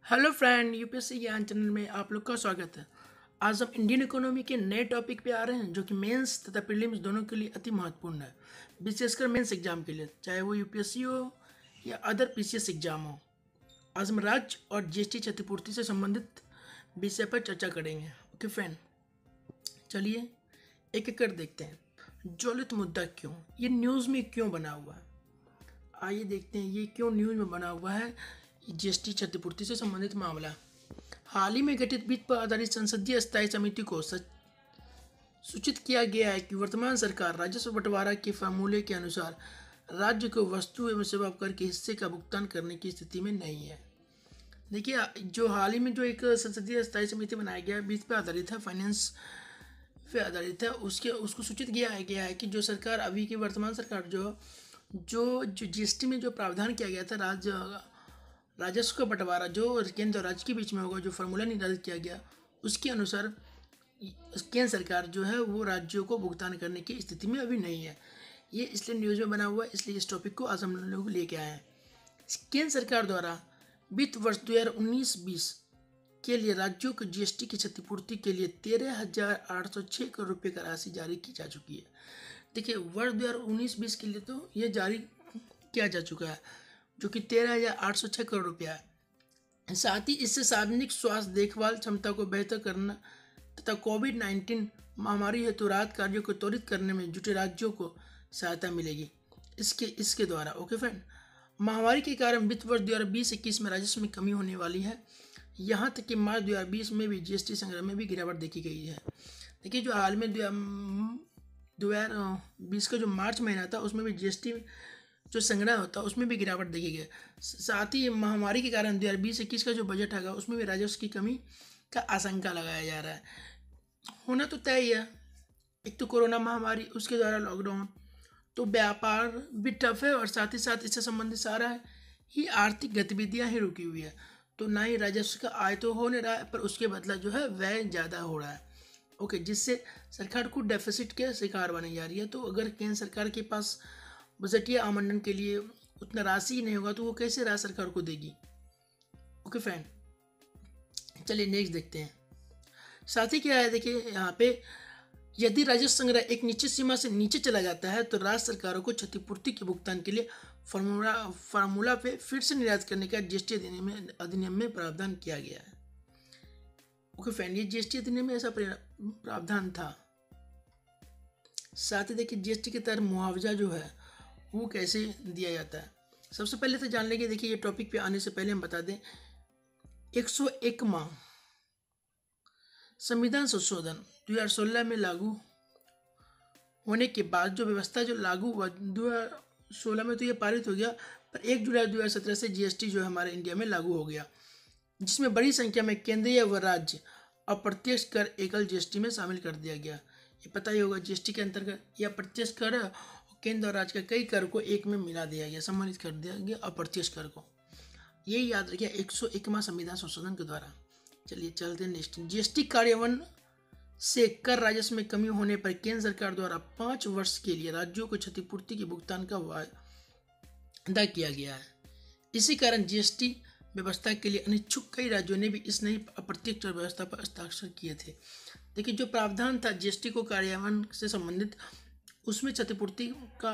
Hello friend, UPSC ज्ञान channel में आप लोग का स्वागत है। आज हम इंडियन इकोनॉमी के नए टॉपिक पे आ रहे हैं जो कि मेंस तथा प्रीलिम्स दोनों के लिए अति महत्वपूर्ण है, विशेषकर मेंस एग्जाम के लिए, चाहे वो यूपीएससी हो या अदर पीसीएस एग्जाम हो। आज हम राज्य और जीएसटी क्षतिपूर्ति से संबंधित विषय पर चर्चा करेंगे। ओके फ्रेंड, चलिए एक एक कर देखते हैं। ज्वलित मुद्दा क्यों, ये न्यूज़ में क्यों बना हुआ है, आइए देखते हैं ये क्यों न्यूज़ में बना हुआ है। जीएसटी क्षतिपूर्ति से संबंधित मामला। हाल ही में गठित वित्त पर आधारित संसदीय स्थायी समिति को सूचित किया गया है कि वर्तमान सरकार राजस्व बंटवारा के फार्मूले के अनुसार राज्य को वस्तु एवं सेवा कर के हिस्से का भुगतान करने की स्थिति में नहीं है। देखिए, जो हाल ही में जो एक संसदीय स्थायी समिति बनाया गया है, वित्त पर आधारित है, फाइनेंस पे आधारित है, उसको सूचित किया गया है कि जो सरकार अभी की वर्तमान सरकार जो जो जो जीएसटी में जो प्रावधान किया गया था, राजस्व का बंटवारा जो केंद्र और राज्य के बीच में होगा, जो फार्मूला निर्धारित किया गया, उसके अनुसार केंद्र सरकार जो है वो राज्यों को भुगतान करने की स्थिति में अभी नहीं है। ये इसलिए न्यूज़ में बना हुआ है, इसलिए इस टॉपिक को आज हम लोग लेके आए हैं। केंद्र सरकार द्वारा वित्त वर्ष 2019-20 के लिए राज्यों को जीएसटी की क्षतिपूर्ति के लिए 13,806 करोड़ रुपये का राशि जारी की जा चुकी है। देखिए, वर्ष 2019-20 के लिए तो ये जारी किया जा चुका है, जो कि 13,806 करोड़ रुपया है। साथ ही इससे सार्वजनिक स्वास्थ्य देखभाल क्षमता को बेहतर करना तथा कोविड-19 महामारी हेतु राहत कार्यों को त्वरित करने में जुटे राज्यों को सहायता मिलेगी इसके द्वारा। ओके फ्रेंड, महामारी के कारण वित्त वर्ष 2020-21 में राजस्व में कमी होने वाली है। यहाँ तक कि मार्च 2020 में भी जीएसटी संग्रह में भी गिरावट देखी गई है। देखिए, जो हाल में 2020 का जो मार्च महीना था, उसमें भी जीएसटी जो संग्रह होता है उसमें भी गिरावट देखी गई। साथ ही महामारी के कारण 2020-21 का जो बजट है उसमें भी राजस्व की कमी का आशंका लगाया जा रहा है। होना तो तय ही है, एक तो कोरोना महामारी, उसके द्वारा लॉकडाउन, तो व्यापार भी टफ है और साथ ही साथ इससे संबंधित सारा ही आर्थिक गतिविधियां ही रुकी हुई है। तो ना ही राजस्व का आय तो हो नहीं रहा है, पर उसके बदला जो है व्यय ज़्यादा हो रहा है। ओके, जिससे सरकार को डेफिसिट के शिकार बनी जा रही है। तो अगर केंद्र सरकार के पास बजटीय आवंटन के लिए उतना राशि ही नहीं होगा तो वो कैसे राज्य सरकार को देगी। ओके फ्रेंड, चलिए नेक्स्ट देखते हैं। साथ ही क्या है, देखिए यहाँ पे यदि राजस्व संग्रह एक निश्चित सीमा से नीचे चला जाता है तो राज्य सरकारों को क्षतिपूर्ति के भुगतान के लिए फार्मूला पे फिर से निर्यात करने का जीएसटी अधिनियम में प्रावधान किया गया है। ओके फ्रेंड, ये जीएसटी अधिनियम में ऐसा प्रावधान था। साथ ही देखिए, जीएसटी के तहत मुआवजा जो है वो कैसे दिया जाता है। सबसे पहले तो जान लेंगे। देखिए, ये टॉपिक पे आने से पहले हम बता दें, 101वां संविधान संशोधन 2016 में लागू होने के बाद जो व्यवस्था जो लागू हुआ 2016 में, तो ये पारित हो गया, पर 1 जुलाई 2017 से जीएसटी जो है हमारे इंडिया में लागू हो गया, जिसमें बड़ी संख्या में केंद्रीय व राज्य अप्रत्यक्ष कर एकल जीएसटी में शामिल कर दिया गया। ये पता ही होगा, जीएसटी के अंतर्गत यह अप्रत्यक्ष कर केंद्र और राज्य के कई कर को एक में मिला दिया गया, सम्मानित कर दिया गया अप्रत्यक्ष कर को। यही याद रखिए 101वां संविधान संशोधन के द्वारा। चलिए चलते हैं नेक्स्ट। जीएसटी कार्यान्वयन से कर राजस्व में कमी होने पर केंद्र सरकार द्वारा 5 वर्ष के लिए राज्यों को क्षतिपूर्ति के भुगतान का वायदा किया गया है। इसी कारण जीएसटी व्यवस्था के लिए अनिच्छुक कई राज्यों ने भी इस नई अप्रत्यक्ष व्यवस्था पर हस्ताक्षर किए थे। देखिए, जो प्रावधान था जीएसटी को कार्यान्वयन से संबंधित, उसमें क्षतिपूर्ति का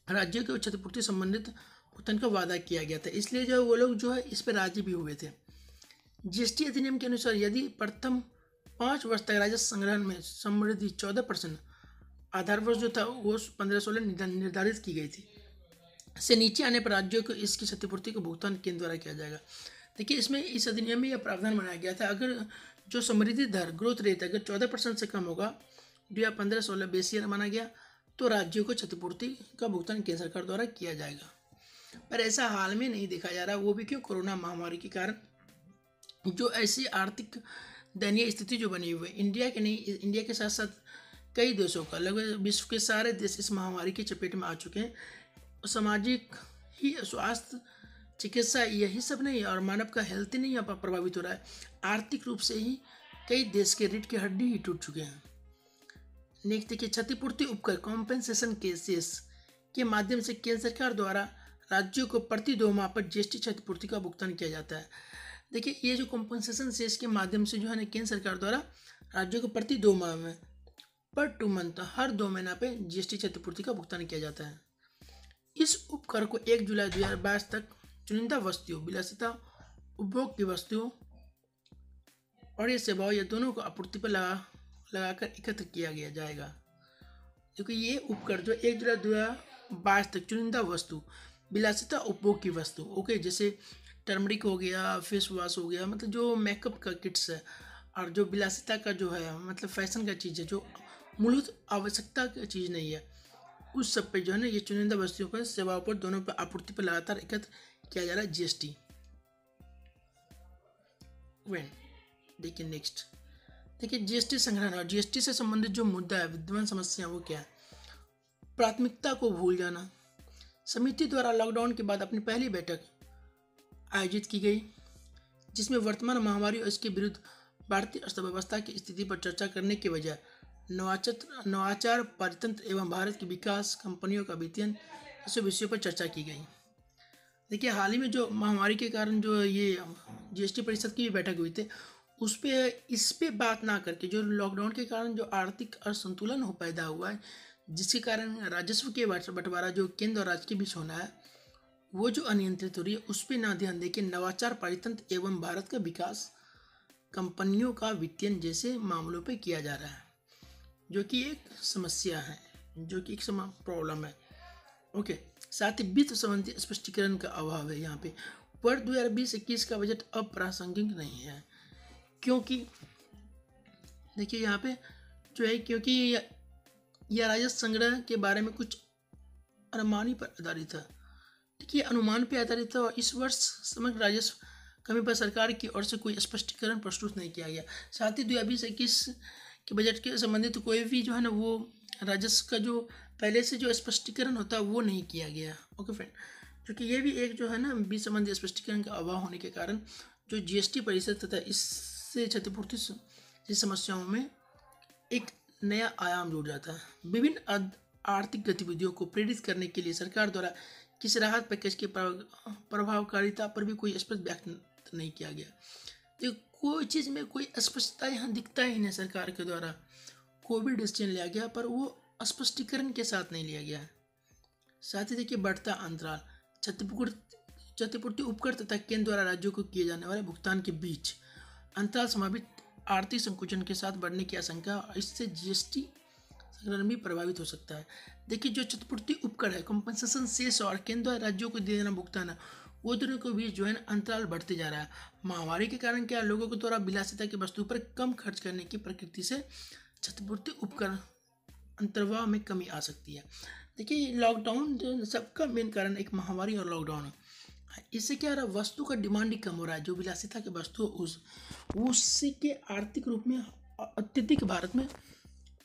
राज्यों के क्षतिपूर्ति संबंधित भुगतान का वादा किया गया था, इसलिए जो वो लोग जो है इस पर राजी भी हुए थे। जीएसटी अधिनियम के अनुसार यदि प्रथम 5 वर्ष तक राजस्व संग्रह में समृद्धि 14%, आधार वर्ष जो था वो 15-16 निर्धारित की गई थी, से नीचे आने पर राज्यों को इसकी क्षतिपूर्ति का भुगतान केंद्र द्वारा किया जाएगा। देखिए, इसमें इस अधिनियम में यह प्रावधान बनाया गया था, अगर जो समृद्धि दर ग्रोथ रेट अगर 14% से कम होगा, 2015-16 बेस ईयर माना गया, तो राज्यों को क्षतिपूर्ति का भुगतान केंद्र सरकार द्वारा किया जाएगा। पर ऐसा हाल में नहीं देखा जा रहा, वो भी क्यों? कोरोना महामारी के कारण जो ऐसी आर्थिक दयनीय स्थिति जो बनी हुई है, इंडिया के नहीं, इंडिया के साथ साथ कई देशों का, लगभग विश्व के सारे देश इस महामारी की चपेट में आ चुके हैं। सामाजिक ही स्वास्थ्य, चिकित्सा, यही सब नहीं, और मानव का हेल्थ ही नहीं यहाँ पर प्रभावित हो रहा है, आर्थिक रूप से ही कई देश के रीढ़ की हड्डी ही टूट चुके हैं। नेक्स्ट देखिए, क्षतिपूर्ति उपकर कॉम्पेंसेशन केसेस के माध्यम से केंद्र सरकार द्वारा राज्यों को प्रति 2 माह पर जीएसटी क्षतिपूर्ति का भुगतान किया जाता है। देखिए ये जो कॉम्पनसेशन सेस के माध्यम से जो है ना केंद्र सरकार द्वारा राज्यों को प्रति 2 माह में पर 2 मंथ हर 2 महीना पे जीएसटी क्षतिपूर्ति का भुगतान किया जाता है। इस उपकर को 1 जुलाई 2022 तक चुनिंदा वस्तुओं, विलासिता, उपभोग की वस्तुओं और ये सेवाओं, ये दोनों को आपूर्ति पर लगाकर एकत्र किया गया जाएगा। क्योंकि ये उपकर जो 1 जुलाई 2022 तक चुनिंदा वस्तु, विलासिता, उपभोग की वस्तु, ओके, जैसे टर्मरिक हो गया, फेस वॉश हो गया, मतलब जो मेकअप का किट्स है, और जो विलासिता का जो है मतलब फैशन का चीज़ है, जो मूलभूत आवश्यकता की चीज़ नहीं है, उस सब पे जो है ना ये चुनिंदा वस्तुओं पर, सेवाओं पर, दोनों पर आपूर्ति पर लगातार एकत्र किया जा रहा है जीएसटी। देखिए नेक्स्ट, देखिए जीएसटी संग्रहण और जीएसटी से संबंधित जो मुद्दा है, विद्यमान समस्या, वो क्या है? प्राथमिकता को भूल जाना। समिति द्वारा लॉकडाउन के बाद अपनी पहली बैठक आयोजित की गई, जिसमें वर्तमान महामारी और इसके विरुद्ध भारतीय अर्थव्यवस्था की स्थिति पर चर्चा करने के बजाय नवाचार, पारतंत्र एवं भारत के विकास, कंपनियों का वित्तीयन, ऐसे विषयों पर चर्चा की गई। देखिए हाल ही में जो महामारी के कारण जो ये जीएसटी परिषद की भी बैठक हुई थी, उस पे इस पे बात ना करके जो लॉकडाउन के कारण जो आर्थिक असंतुलन हो पैदा हुआ है, जिसके कारण राजस्व के बंटवारा जो केंद्र और राज्य के बीच होना है, वो जो अनियंत्रित हो रही है, उस पर ना ध्यान देके नवाचार, पारतंत्र एवं भारत का विकास, कंपनियों का वित्तीयन जैसे मामलों पे किया जा रहा है, जो कि एक समस्या है, जो कि एक प्रॉब्लम है। ओके, साथ ही वित्त संबंधी स्पष्टीकरण का अभाव है। यहाँ पे वर्ष 2020-21 का बजट अप्रासंगिक नहीं है, क्योंकि देखिए यहाँ पे जो है, क्योंकि यह राजस्व संग्रह के बारे में कुछ अनुमानी पर आधारित है। देखिए अनुमान पर आधारित है, और इस वर्ष समग्र राजस्व कमी पर सरकार की ओर से कोई स्पष्टीकरण प्रस्तुत नहीं किया गया। साथ ही 2020-21 के बजट के संबंधित कोई भी जो है ना वो राजस्व का जो पहले से जो स्पष्टीकरण होता है वो नहीं किया गया। ओके फ्रेंड, क्योंकि ये भी एक जो है ना बीच संबंधी स्पष्टीकरण का अभाव होने के कारण जो जीएसटी परिषद तथा इससे क्षतिपूर्ति जैसी समस्याओं में एक नया आयाम जुड़ जाता है। विभिन्न आर्थिक गतिविधियों को प्रेरित करने के लिए सरकार द्वारा किसी राहत पैकेज की प्रभावकारिता पर भी कोई स्पष्ट व्यक्त नहीं किया गया। तो कोई चीज़ में कोई स्पष्टता यहाँ दिखता ही नहीं। सरकार के द्वारा कोई भी डिसीजन लिया गया पर वो स्पष्टीकरण के साथ नहीं लिया गया। साथ ही देखिए बढ़ता अंतराल, क्षतिपूर्ति उपकर तथा केंद्र द्वारा राज्यों को किए जाने वाले भुगतान के बीच अंतराल संभावित आर्थिक संकुचन के साथ बढ़ने की आशंका, और इससे जीएसटी संग्रहण भी प्रभावित हो सकता है। देखिए जो क्षतिपूर्ति उपकर है, कॉम्पनसेशन सेस और केंद्र द्वारा राज्यों को दिए जाना भुगतान है, वो दोनों के बीच जो है ना अंतराल बढ़ते जा रहा है। महामारी के कारण क्या लोगों के द्वारा विलासिता की वस्तु पर कम खर्च करने की प्रकृति से क्षतिपूर्ति उपकर अंतर्वाह में कमी आ सकती है। देखिए लॉकडाउन जो सबका मेन कारण एक महामारी और लॉकडाउन है। इससे क्या हो रहा है, वस्तु का डिमांड ही कम हो रहा है। जो विलासिता की वस्तु उससे के आर्थिक रूप में अत्यधिक भारत में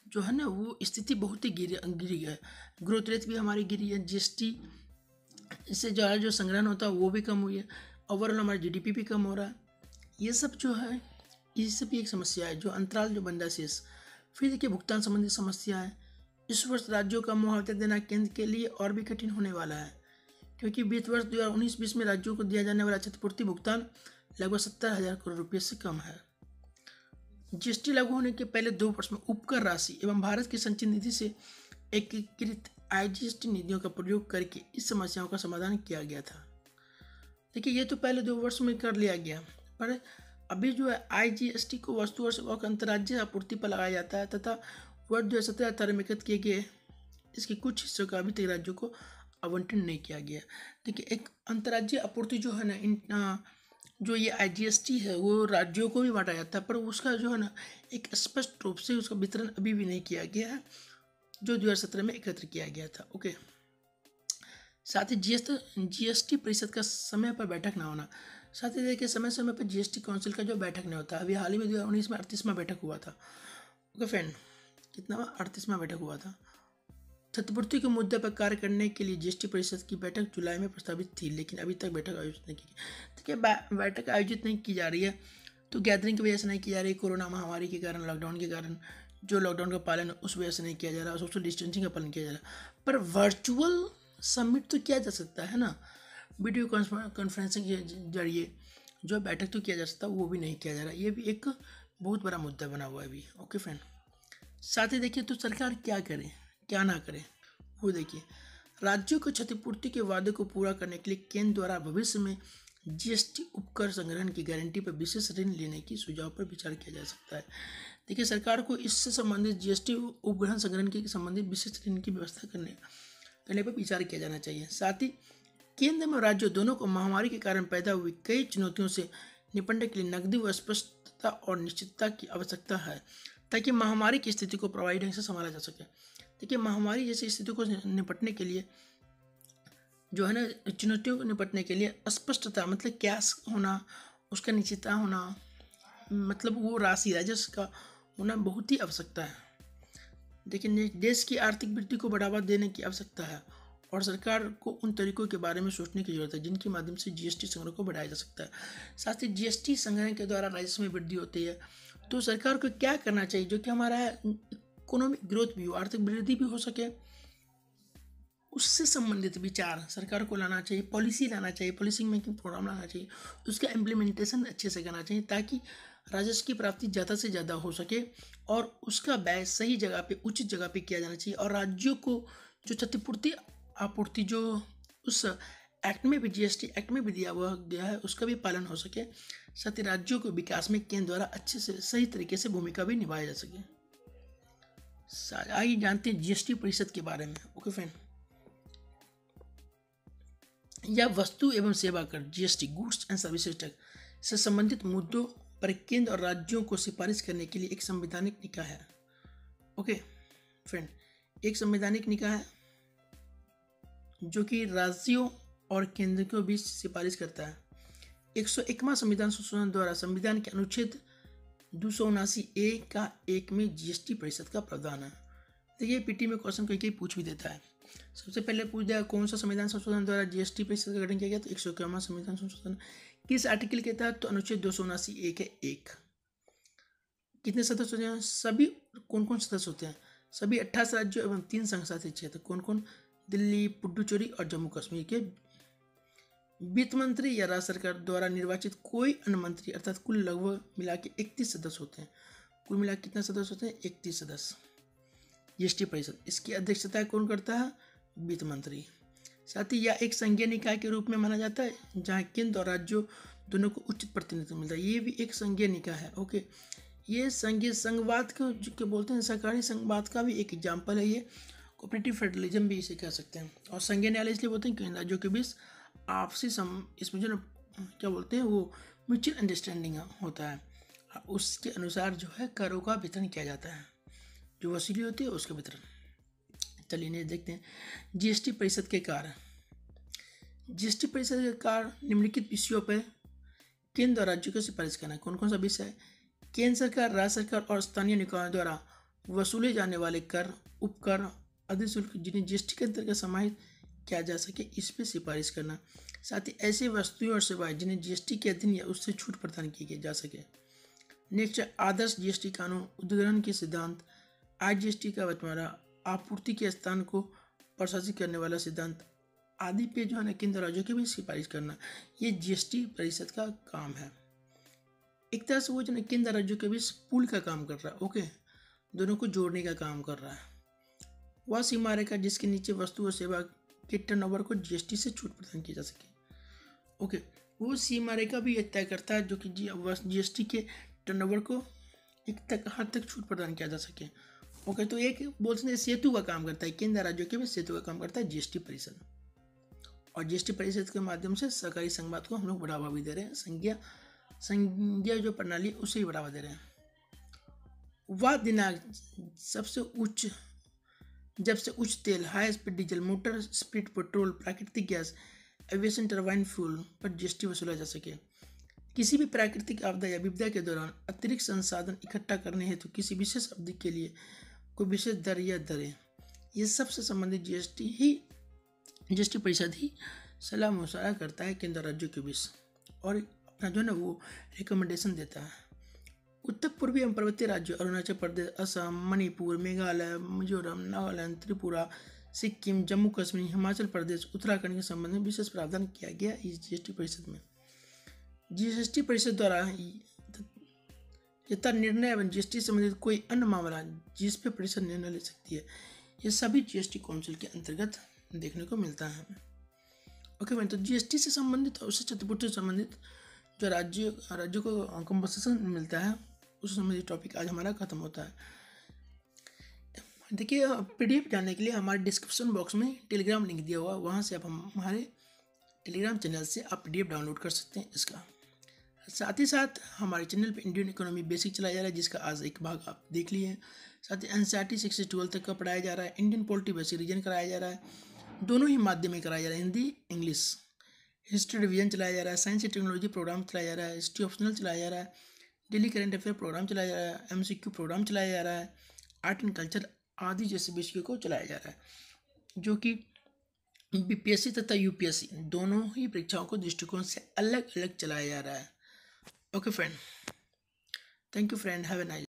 जो है ना वो स्थिति बहुत ही गिरी है। ग्रोथ रेट भी हमारी गिरी है। जीएसटी इससे जो संग्रहण होता है वो भी कम हुई है। ओवरऑल हमारा जीडीपी भी कम हो रहा है। ये सब जो है ये सब भी एक समस्या है। जो अंतराल जो बन रहा है शेष। फिर देखिए भुगतान संबंधी समस्या है। इस वर्ष राज्यों का मुआवजा देना केंद्र के लिए और भी कठिन होने वाला है, क्योंकि वित्त वर्ष 2019-20 में राज्यों को दिया जाने वाला क्षतिपूर्ति भुगतान लगभग 70,000 करोड़ रुपये से कम है। जीएसटी लागू होने के पहले 2 वर्ष में उपकर राशि एवं भारत की संचित निधि से एकीकृत आईजीएसटी निधियों का प्रयोग करके इस समस्याओं का समाधान किया गया था। देखिए ये तो पहले 2 वर्ष में कर लिया गया, पर अभी जो है आईजीएसटी को वस्तु और सेवाओं की अंतर्राज्यीय आपूर्ति पर लगाया जाता है तथा वर्ष 2017-18 में एकत्र किए गए इसके कुछ हिस्सों का अभी तक राज्यों को आवंटन नहीं किया गया। देखिए एक अंतर्राज्यीय आपूर्ति जो है ना जो ये आईजीएसटी है वो राज्यों को भी बांटा जाता है, पर उसका जो है ना एक स्पष्ट रूप से उसका वितरण अभी भी नहीं किया गया है, जो 2017 में एकत्र किया गया था। ओके, साथ ही जीएसटी परिषद का समय पर बैठक ना होना। साथ ही देखिए समय समय पर जीएसटी काउंसिल का जो बैठक नहीं होता। अभी हाल ही में 2019 में 38वां बैठक हुआ था। ओके फ्रेंड, कितना 38वां बैठक हुआ था। क्षतिपूर्ति के मुद्दे पर कार्य करने के लिए जीएसटी परिषद की बैठक जुलाई में प्रस्तावित थी, लेकिन अभी तक बैठक आयोजित नहीं की गई। देखिए बैठक आयोजित नहीं की जा रही है तो गैदरिंग की वजह से नहीं की जा रही है। कोरोना महामारी के कारण, लॉकडाउन के कारण जो लॉकडाउन का पालन उस वजह से नहीं किया जा रहा, सोशल डिस्टेंसिंग का पालन किया जा रहा। पर वर्चुअल समिट तो किया जा सकता है ना, वीडियो कॉन्फ्रेंसिंग के जरिए जो बैठक तो किया जा सकता वो भी नहीं किया जा रहा। ये भी एक बहुत बड़ा मुद्दा बना हुआ है अभी। ओके फ्रेंड, साथ ही देखिए तो सरकार क्या करे क्या ना करे वो देखिए। राज्यों को क्षतिपूर्ति के वादे को पूरा करने के लिए केंद्र द्वारा भविष्य में जीएसटी उपकर संग्रहण की गारंटी पर विशेष ऋण लेने की सुझाव पर विचार किया जा सकता है। देखिए सरकार को इससे संबंधित जीएसटी उपग्रहण संग्रहण के संबंधित विशेष ऋण की व्यवस्था करने पर विचार किया जाना चाहिए। साथ ही केंद्र में राज्यों दोनों को महामारी के कारण पैदा हुई कई चुनौतियों से निपटने के लिए नकदी व स्पष्टता और निश्चितता की आवश्यकता है, ताकि महामारी की स्थिति को प्रभावी ढंग से संभाला जा सके। देखिए महामारी जैसी स्थिति को निपटने के लिए जो है ना, चुनौतियों को निपटने के लिए स्पष्टता मतलब कैश होना, उसका निश्चितता होना, मतलब वो राशि राजस्व का होना बहुत ही आवश्यकता है। देखिए देश की आर्थिक वृद्धि को बढ़ावा देने की आवश्यकता है और सरकार को उन तरीकों के बारे में सोचने की जरूरत है जिनके माध्यम से जीएसटी संग्रह को बढ़ाया जा सकता है। साथ ही जीएसटी संग्रह के द्वारा राजस्व में वृद्धि होती है, तो सरकार को क्या करना चाहिए जो कि हमारा इकोनॉमिक ग्रोथ भी हो, आर्थिक वृद्धि भी हो सके, उससे संबंधित विचार सरकार को लाना चाहिए, पॉलिसी लाना चाहिए, पॉलिसी मेकिंग प्रोग्राम लाना चाहिए, उसका इम्प्लीमेंटेशन अच्छे से करना चाहिए ताकि राजस्व की प्राप्ति ज़्यादा से ज़्यादा हो सके और उसका व्यय सही जगह पे उचित जगह पे किया जाना चाहिए। और राज्यों को जो क्षतिपूर्ति आपूर्ति जो उस एक्ट में भी जीएसटी एक्ट में भी दिया हुआ गया है उसका भी पालन हो सके। साथ ही राज्यों को विकास में केंद्र द्वारा अच्छे से सही तरीके से भूमिका भी निभाया जा सके। आइए जानते हैं जीएसटी परिषद के बारे में। ओके फ्रेंड, यह वस्तु एवं सेवा कर GST goods and services tax से संबंधित मुद्दों पर केंद्र और राज्यों को सिफारिश करने के लिए एक संवैधानिक निकाय है। ओके फ्रेंड, एक संवैधानिक निकाय है जो कि राज्यों और केंद्र के बीच सिफारिश करता है। 101वां संविधान संशोधन द्वारा संविधान के अनुच्छेद 279A का 1 में जीएसटी परिषद का प्रावधान है। देखिए पीटी में क्वेश्चन कई पूछ भी देता है। सबसे पहले पूछ दिया कौन सा संविधान संशोधन द्वारा जीएसटी परिषद का गठन किया गया, तो 101वां संविधान संशोधन किस आर्टिकल के तहत, तो अनुच्छेद 279A के 1। कितने सदस्य होते हैं, सभी कौन कौन सदस्य होते हैं, सभी 28 राज्यों एवं 3 संघ शासित क्षेत्र। कौन कौन, दिल्ली, पुडुचेरी और जम्मू कश्मीर के वित्त मंत्री या राज्य सरकार द्वारा निर्वाचित कोई अन्य मंत्री, अर्थात कुल लगभग मिला के 31 सदस्य होते हैं। कुल मिला कितने सदस्य होते हैं, 31 सदस्य जीएसटी परिषद। इसकी अध्यक्षता कौन करता है, वित्त मंत्री। साथ ही यह एक संघीय निकाय के रूप में माना जाता है जहां केंद्र और राज्यों दोनों को उचित प्रतिनिधित्व मिलता है। ये भी एक संघीय निकाय है। ओके, ये संघीय संघवाद को जो बोलते हैं, सहकारी संघवाद का भी एक एग्जाम्पल है। ये कोऑपरेटिव फेडरलिज्म भी इसे कह सकते हैं। और संघीय न्यायालय इसलिए बोलते हैं कि राज्यों के बीच आपसी इसमें जो क्या बोलते हैं वो म्यूचुअल अंडरस्टैंडिंग होता है, उसके अनुसार जो है करों का वितरण किया जाता है, जो वसूली होती है उसका वितरण। चलिए नहीं देखते हैं जीएसटी परिषद के कार्य। जीएसटी परिषद के कार्य निम्नलिखित विषयों पर केंद्र और राज्यों को सिफारिश करना है। कौन कौन सा विषय है, केंद्र सरकार, राज्य सरकार और स्थानीय निकायों द्वारा वसूले जाने वाले कर, उपकर, अधिशुल्क जिन्हें जीएसटी के अंतर्गत समाहित किया जा सके, इस पर सिफारिश करना। साथ ही ऐसी वस्तुएं और सेवाएं जिन्हें जीएसटी के अधीन या उससे छूट प्रदान की जा सके। नेक्स्ट, आदर्श जीएसटी कानून, उद्ग्रहण के सिद्धांत, आईजीएसटी का बंटवारा, आपूर्ति के स्थान को प्रशासित करने वाला सिद्धांत आदि पे जो है ना केंद्र राज्यों के भी सिफारिश करना, ये जीएसटी परिषद का काम है। एक तरह से वो जो है केंद्र राज्यों के बीच पुल का काम कर रहा है। ओके, दोनों को जोड़ने का काम कर रहा है। वह सीमा रेखा जिसके नीचे वस्तु और सेवा के टर्नओवर को जीएसटी से छूट प्रदान की जा सके। ओके, वो सीमा रेखा भी तय करता है जो कि जीएसटी के टर्नओवर को एक हद तक छूट प्रदान किया जा सके। ओके, तो एक बोलते हैं सेतु का काम करता है, केंद्र राज्यों के बीच सेतु का काम करता है जीएसटी परिषद। और जीएसटी परिषद के माध्यम से सहकारी संघवाद को हम लोग बढ़ावा भी दे रहे हैं, संघीय जो प्रणाली उसे ही बढ़ावा दे रहे हैं। वह दिनांक जब से उच्च तेल, high speed diesel, motor speed petrol, प्राकृतिक गैस, एविएशन टरबाइन फ्यूल पर जीएसटी वसूला जा सके। किसी भी प्राकृतिक आपदा या विपदा के दौरान अतिरिक्त संसाधन इकट्ठा करने हेतु किसी विशेष अवधि के लिए कोई विशेष दर या दरें, ये सबसे संबंधित जीएसटी परिषद ही सलाह मशवरा करता है केंद्र राज्यों के बीच और अपना जो है ना वो रिकमेंडेशन देता है। उत्तर पूर्वी एवं पर्वतीय राज्यों अरुणाचल प्रदेश, असम, मणिपुर, मेघालय, मिजोरम, नागालैंड, त्रिपुरा, सिक्किम, जम्मू कश्मीर, हिमाचल प्रदेश, उत्तराखंड के संबंध में विशेष प्रावधान किया गया इस जीएसटी परिषद में। जीएसटी परिषद द्वारा यथा निर्णय एवं जीएसटी संबंधित कोई अन्य मामला जिस पे परिषद निर्णय ले सकती है, ये सभी जीएसटी काउंसिल के अंतर्गत देखने को मिलता है। ओके मैम, तो जीएसटी से संबंधित और उससे क्षतिपूर्ति से संबंधित जो राज्यों को कंपनसेशन मिलता है उससे संबंधित टॉपिक आज हमारा खत्म होता है। देखिए, पीडीएफ जानने के लिए हमारे डिस्क्रिप्शन बॉक्स में टेलीग्राम लिंक दिया हुआ, वहाँ से आप हमारे टेलीग्राम चैनल से आप पीडीएफ डाउनलोड कर सकते हैं इसका। साथ ही साथ हमारे चैनल पे इंडियन इकोनॉमी बेसिक चलाया जा रहा है, जिसका आज एक भाग आप देख लिए हैं। साथ ही एनसीईआरटी 6 से 12 तक का पढ़ाया जा रहा है। इंडियन पॉलिटी बेसिक रीजन कराया जा रहा है, दोनों ही माध्यम में कराया जा रहा है, हिंदी इंग्लिश। हिस्ट्री डिवीजन चलाया जा रहा है, साइंस एंड टेक्नोलॉजी प्रोग्राम चलाया जा रहा है, हिस्ट्री ऑप्शनल चलाया जा रहा है, डेली करंट अफेयर प्रोग्राम चलाया जा रहा है, एमसीक्यू प्रोग्राम चलाया जा रहा है, आर्ट एंड कल्चर आदि जैसे विषयों को चलाया जा रहा है, जो कि बीपीएससी तथा यूपीएससी दोनों ही परीक्षाओं को दृष्टिकोण से अलग अलग चलाया जा रहा है। Okay friend, thank you friend, have a nice